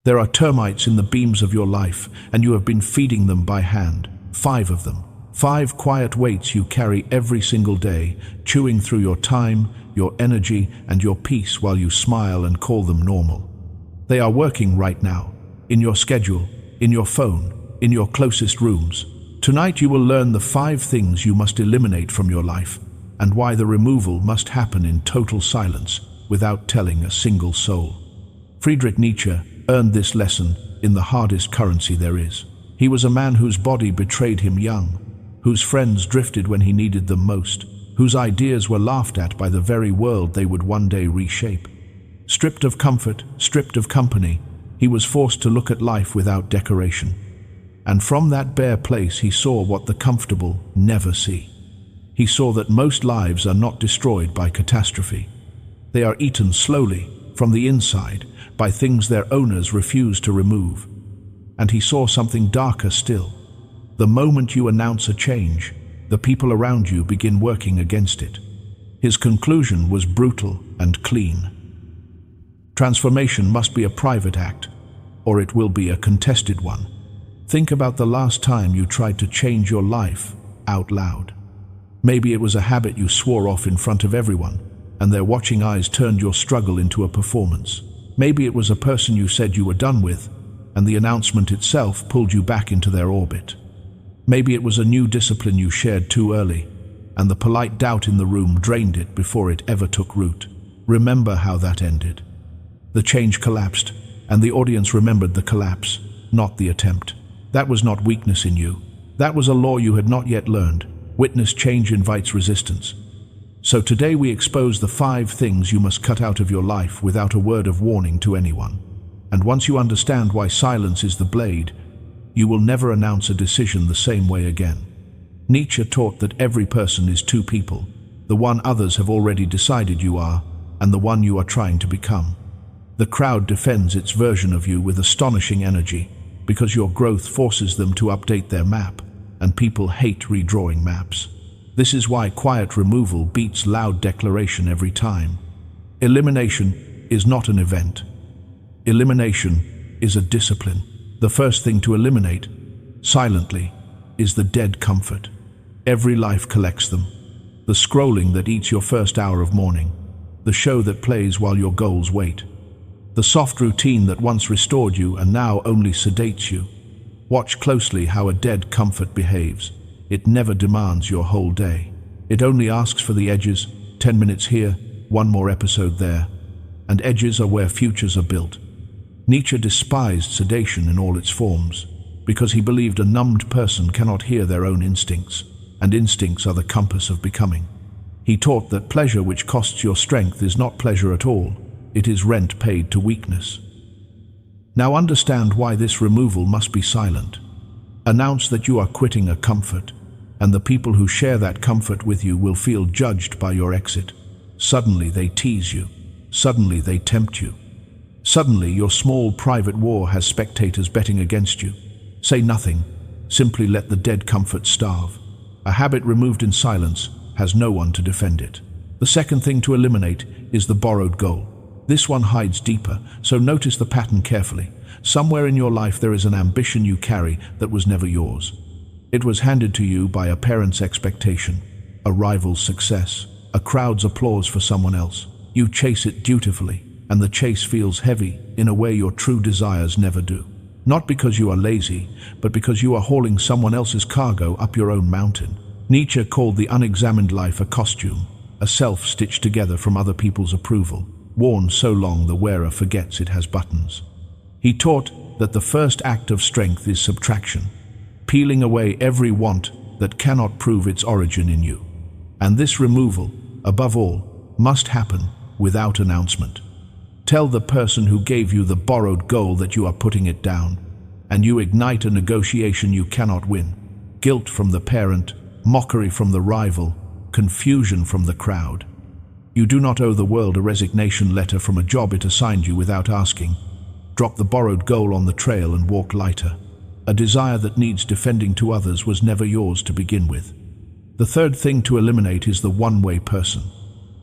There are termites in the beams of your life, and you have been feeding them by hand. 5 of them. 5 quiet weights you carry every single day, chewing through your time, your energy, and your peace while you smile and call them normal. They are working right now, in your schedule, in your phone, in your closest rooms. Tonight you will learn the 5 things you must eliminate from your life, and why the removal must happen in total silence, without telling a single soul. Friedrich Nietzsche earned this lesson in the hardest currency there is. He was a man whose body betrayed him young, whose friends drifted when he needed them most, whose ideas were laughed at by the very world they would one day reshape. Stripped of comfort, stripped of company, he was forced to look at life without decoration. And from that bare place he saw what the comfortable never see. He saw that most lives are not destroyed by catastrophe. They are eaten slowly, from the inside, by things their owners refuse to remove. And he saw something darker still. The moment you announce a change, the people around you begin working against it. His conclusion was brutal and clean. Transformation must be a private act, or it will be a contested one. Think about the last time you tried to change your life out loud. Maybe it was a habit you swore off in front of everyone, and their watching eyes turned your struggle into a performance. Maybe it was a person you said you were done with, and the announcement itself pulled you back into their orbit. Maybe it was a new discipline you shared too early, and the polite doubt in the room drained it before it ever took root. Remember how that ended. The change collapsed, and the audience remembered the collapse, not the attempt. That was not weakness in you. That was a law you had not yet learned. Witness change invites resistance. So today we expose the 5 things you must cut out of your life without a word of warning to anyone. And once you understand why silence is the blade, you will never announce a decision the same way again. Nietzsche taught that every person is 2 people, the one others have already decided you are, and the one you are trying to become. The crowd defends its version of you with astonishing energy, because your growth forces them to update their map, and people hate redrawing maps. This is why quiet removal beats loud declaration every time. Elimination is not an event. Elimination is a discipline. The first thing to eliminate, silently, is the dead comfort. Every life collects them. The scrolling that eats your first hour of morning, the show that plays while your goals wait, the soft routine that once restored you and now only sedates you. Watch closely how a dead comfort behaves. It never demands your whole day. It only asks for the edges, 10 minutes here, 1 more episode there. And edges are where futures are built. Nietzsche despised sedation in all its forms, because he believed a numbed person cannot hear their own instincts, and instincts are the compass of becoming. He taught that pleasure which costs your strength is not pleasure at all. It is rent paid to weakness. Now understand why this removal must be silent. Announce that you are quitting a comfort, and the people who share that comfort with you will feel judged by your exit. Suddenly they tease you. Suddenly they tempt you. Suddenly your small private war has spectators betting against you. Say nothing. Simply let the dead comfort starve. A habit removed in silence has no one to defend it. The second thing to eliminate is the borrowed goal. This one hides deeper, so notice the pattern carefully. Somewhere in your life there is an ambition you carry that was never yours. It was handed to you by a parent's expectation, a rival's success, a crowd's applause for someone else. You chase it dutifully, and the chase feels heavy in a way your true desires never do. Not because you are lazy, but because you are hauling someone else's cargo up your own mountain. Nietzsche called the unexamined life a costume, a self stitched together from other people's approval, worn so long the wearer forgets it has buttons. He taught that the first act of strength is subtraction, peeling away every want that cannot prove its origin in you. And this removal, above all, must happen without announcement. Tell the person who gave you the borrowed goal that you are putting it down, and you ignite a negotiation you cannot win. Guilt from the parent, mockery from the rival, confusion from the crowd. You do not owe the world a resignation letter from a job it assigned you without asking. Drop the borrowed goal on the trail and walk lighter. A desire that needs defending to others was never yours to begin with. The third thing to eliminate is the one-way person.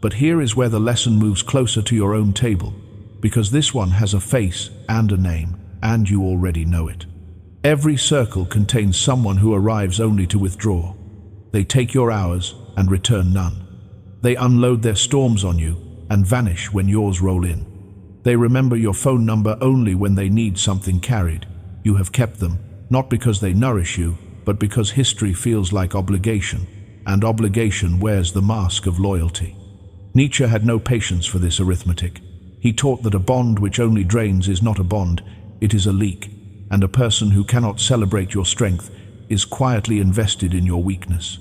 But here is where the lesson moves closer to your own table, because this one has a face and a name, and you already know it. Every circle contains someone who arrives only to withdraw. They take your hours and return none. They unload their storms on you and vanish when yours roll in. They remember your phone number only when they need something carried. You have kept them, not because they nourish you, but because history feels like obligation, and obligation wears the mask of loyalty. Nietzsche had no patience for this arithmetic. He taught that a bond which only drains is not a bond, it is a leak, and a person who cannot celebrate your strength is quietly invested in your weakness.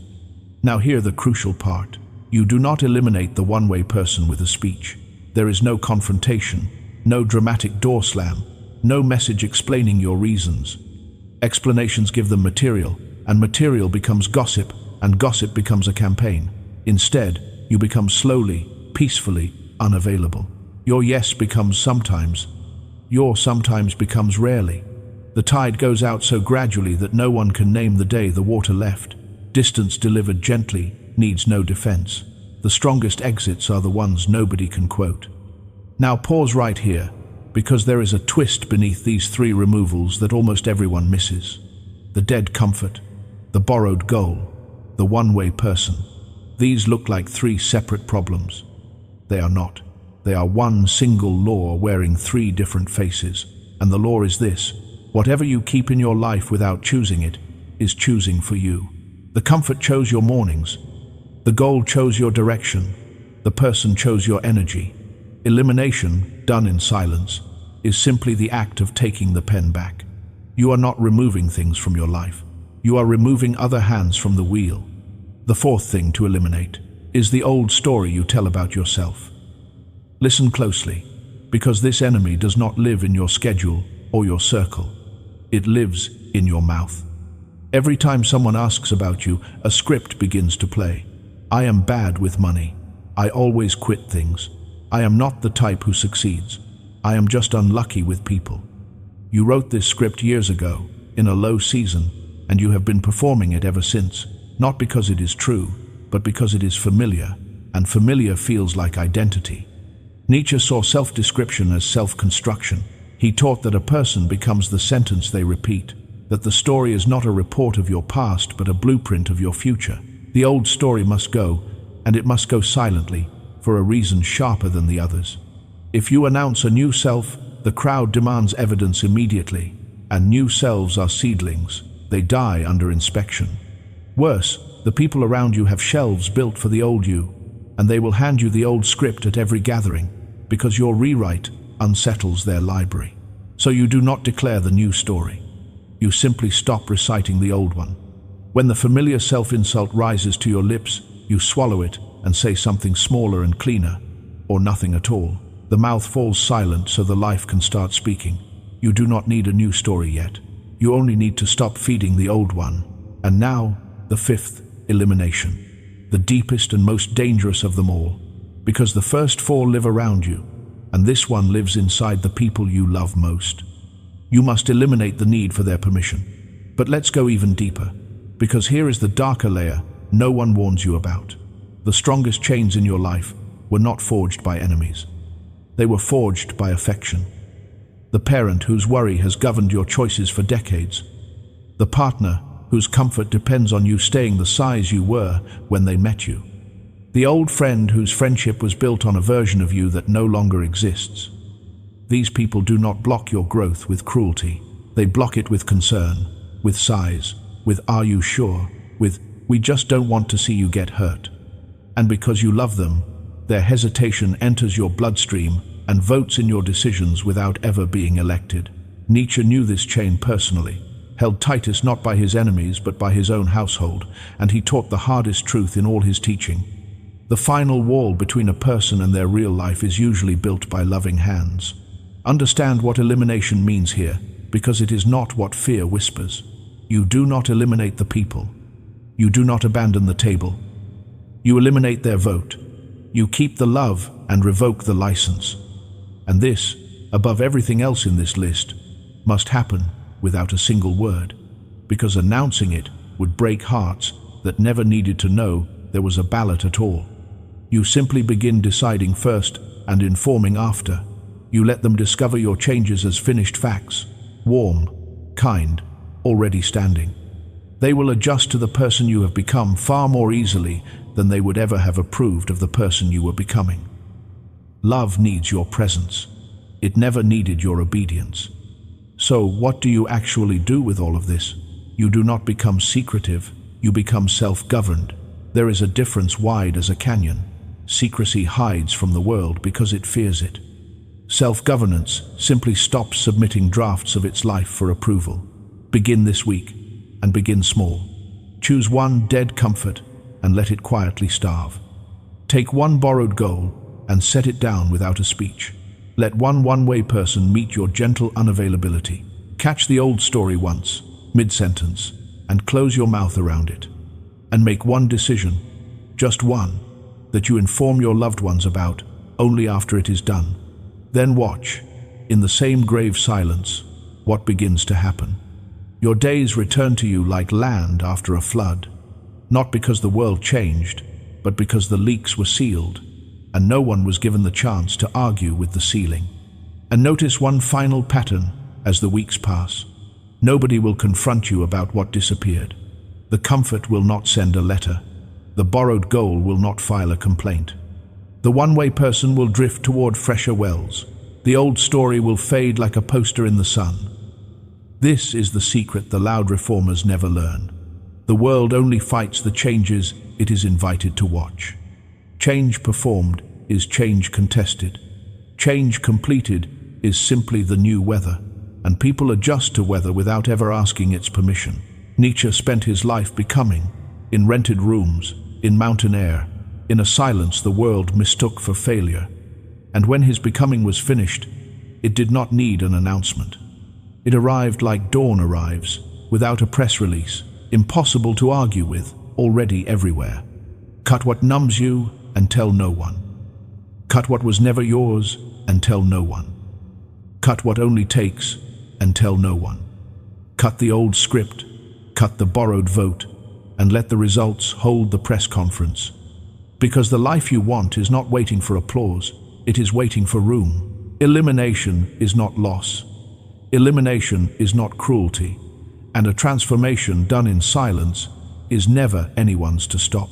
Now hear the crucial part. You do not eliminate the one-way person with a speech. There is no confrontation, no dramatic door slam, no message explaining your reasons. Explanations give them material, and material becomes gossip, and gossip becomes a campaign. Instead, you become slowly, peacefully unavailable. Your yes becomes sometimes. Your sometimes becomes rarely. The tide goes out so gradually that no one can name the day the water left. Distance delivered gently needs no defense. The strongest exits are the ones nobody can quote. Now pause right here, because there is a twist beneath these three removals that almost everyone misses. The dead comfort, the borrowed goal, the one-way person. These look like three separate problems. They are not. They are one single law wearing three different faces. And the law is this: whatever you keep in your life without choosing it is choosing for you. The comfort chose your mornings. The goal chose your direction. The person chose your energy. Elimination, done in silence, is simply the act of taking the pen back. You are not removing things from your life. You are removing other hands from the wheel. The fourth thing to eliminate is the old story you tell about yourself. Listen closely, because this enemy does not live in your schedule or your circle. It lives in your mouth. Every time someone asks about you, a script begins to play. I am bad with money. I always quit things. I am not the type who succeeds. I am just unlucky with people. You wrote this script years ago, in a low season, and you have been performing it ever since, not because it is true, but because it is familiar, and familiar feels like identity. Nietzsche saw self-description as self-construction. He taught that a person becomes the sentence they repeat, that the story is not a report of your past, but a blueprint of your future. The old story must go, and it must go silently, for a reason sharper than the others. If you announce a new self, the crowd demands evidence immediately, and new selves are seedlings. They die under inspection. Worse, the people around you have shelves built for the old you, and they will hand you the old script at every gathering, because your rewrite unsettles their library. So you do not declare the new story. You simply stop reciting the old one. When the familiar self-insult rises to your lips, you swallow it and say something smaller and cleaner, or nothing at all. The mouth falls silent so the life can start speaking. You do not need a new story yet. You only need to stop feeding the old one. And now, the fifth, elimination. The deepest and most dangerous of them all, because the first four live around you, and this one lives inside the people you love most. You must eliminate the need for their permission. But let's go even deeper, because here is the darker layer no one warns you about. The strongest chains in your life were not forged by enemies. They were forged by affection. The parent whose worry has governed your choices for decades. The partner whose comfort depends on you staying the size you were when they met you. The old friend whose friendship was built on a version of you that no longer exists. These people do not block your growth with cruelty. They block it with concern, with sighs, with "Are you sure?" with "We just don't want to see you get hurt." And because you love them, their hesitation enters your bloodstream and votes in your decisions without ever being elected. Nietzsche knew this chain personally, held tightest not by his enemies but by his own household, and he taught the hardest truth in all his teaching. The final wall between a person and their real life is usually built by loving hands. Understand what elimination means here, because it is not what fear whispers. You do not eliminate the people. You do not abandon the table. You eliminate their vote. You keep the love and revoke the license. And this, above everything else in this list, must happen without a single word, because announcing it would break hearts that never needed to know there was a ballot at all. You simply begin deciding first and informing after. You let them discover your changes as finished facts. warm, kind, already standing. They will adjust to the person you have become far more easily than they would ever have approved of the person you were becoming. Love needs your presence. It never needed your obedience. So, what do you actually do with all of this? You do not become secretive, you become self-governed. There is a difference wide as a canyon. Secrecy hides from the world because it fears it. Self-governance simply stops submitting drafts of its life for approval. Begin this week, and begin small. Choose one dead comfort and let it quietly starve. Take one borrowed goal and set it down without a speech. Let one-way person meet your gentle unavailability. Catch the old story once, mid-sentence, and close your mouth around it. And make one decision, just one, that you inform your loved ones about only after it is done. Then watch, in the same grave silence, what begins to happen. Your days return to you like land after a flood, not because the world changed, but because the leaks were sealed, and no one was given the chance to argue with the ceiling. And notice one final pattern as the weeks pass. Nobody will confront you about what disappeared. The comfort will not send a letter. The borrowed goal will not file a complaint. The one-way person will drift toward fresher wells. The old story will fade like a poster in the sun. This is the secret the loud reformers never learn. The world only fights the changes it is invited to watch. Change performed is change contested. Change completed is simply the new weather, and people adjust to weather without ever asking its permission. Nietzsche spent his life becoming, in rented rooms, in mountain air, in a silence the world mistook for failure. And when his becoming was finished, it did not need an announcement. It arrived like dawn arrives, without a press release, impossible to argue with, already everywhere. Cut what numbs you and tell no one. Cut what was never yours and tell no one. Cut what only takes and tell no one. Cut the old script, cut the borrowed vote, and let the results hold the press conference. Because the life you want is not waiting for applause, it is waiting for room. Elimination is not loss. Elimination is not cruelty, and a transformation done in silence is never anyone's to stop.